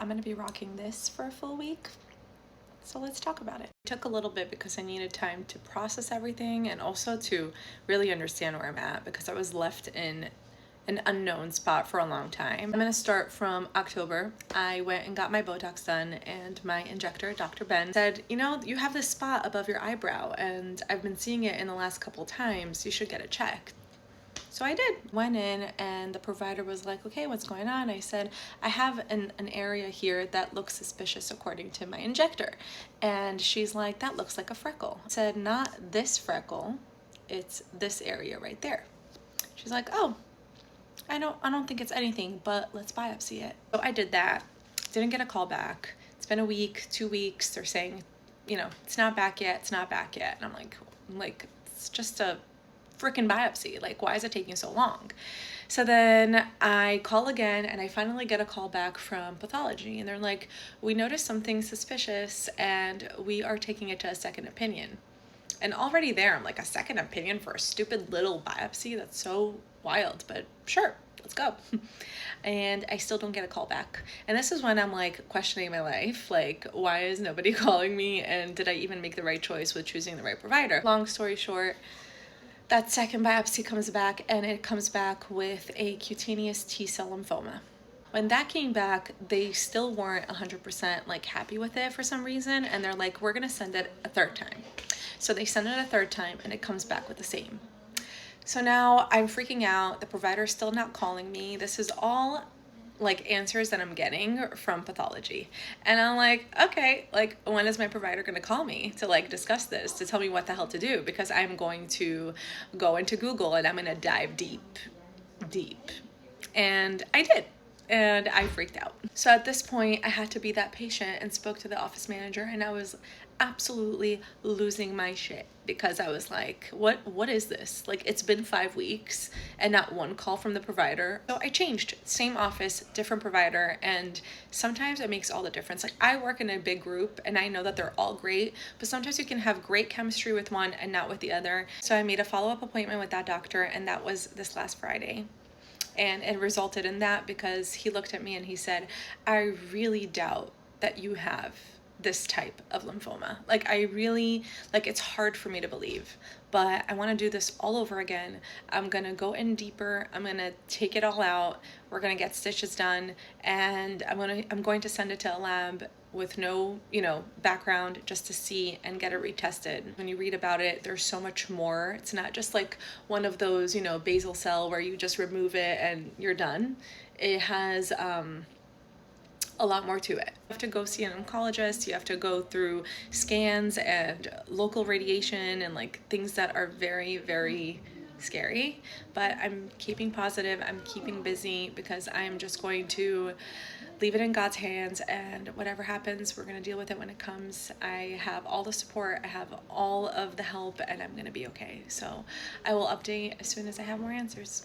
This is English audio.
I'm gonna be rocking this for a full week. So let's talk about it. It took a little bit because I needed time to process everything and also to really understand where I'm at because I was left in an unknown spot for a long time. I'm gonna start from October. I went and got my Botox done and my injector, Dr. Ben, said, you know, you have this spot above your eyebrow and I've been seeing it in the last couple times. You should get it checked. So I did. Went in and the provider was like, okay, what's going on? I said, I have an area here that looks suspicious according to my injector. And she's like, that looks like a freckle. I said, not this freckle, it's this area right there. She's like, oh, I don't think it's anything, but let's biopsy it. So I did that, didn't get a call back. It's been a week, 2 weeks. They're saying, you know, it's not back yet, it's not back yet. And I'm like, it's just a freaking biopsy. Like, why is it taking so long? So then I call again and I finally get a call back from pathology and they're like, we noticed something suspicious and we are taking it to a second opinion. And already there, I'm like, a second opinion for a stupid little biopsy? That's so wild, but sure, let's go. And I still don't get a call back. And this is when I'm like questioning my life. Like, why is nobody calling me? And did I even make the right choice with choosing the right provider? Long story short, that second biopsy comes back and it comes back with a cutaneous T Cell Lymphoma. When that came back, they still weren't 100% like happy with it for some reason. And they're like, we're gonna send it a third time. So they send it a third time and it comes back with the same. So now I'm freaking out. The provider's still not calling me. This is all like answers that I'm getting from pathology. And I'm like, okay, like when is my provider gonna call me to like discuss this, to tell me what the hell to do? Because I'm going to go into Google and I'm gonna dive deep. And I did. And I freaked out. So at this point, I had to be that patient and spoke to the office manager and I was absolutely losing my shit because I was like, what is this? Like, it's been 5 weeks and not one call from the provider. So I changed, same office, different provider, and sometimes it makes all the difference. Like, I work in a big group and I know that they're all great, but sometimes you can have great chemistry with one and not with the other. So I made a follow-up appointment with that doctor and that was this last Friday. And it resulted in that because he looked at me and he said, I really doubt that you have this type of lymphoma. Like, I really, like, it's hard for me to believe, but I want to do this all over again. I'm going to go in deeper. I'm going to take it all out. We're going to get stitches done and I'm going to send it to a lab with no, background just to see and get it retested. When you read about it, there's so much more. It's not just like one of those, basal cell where you just remove it and you're done. It has a lot more to it. You have to go see an oncologist. You have to go through scans and local radiation and like things that are very, very scary, but I'm keeping positive. I'm keeping busy because I'm just going to leave it in God's hands, and whatever happens, we're going to deal with it when it comes. I have all the support, I have all of the help, and I'm going to be okay. So I will update as soon as I have more answers.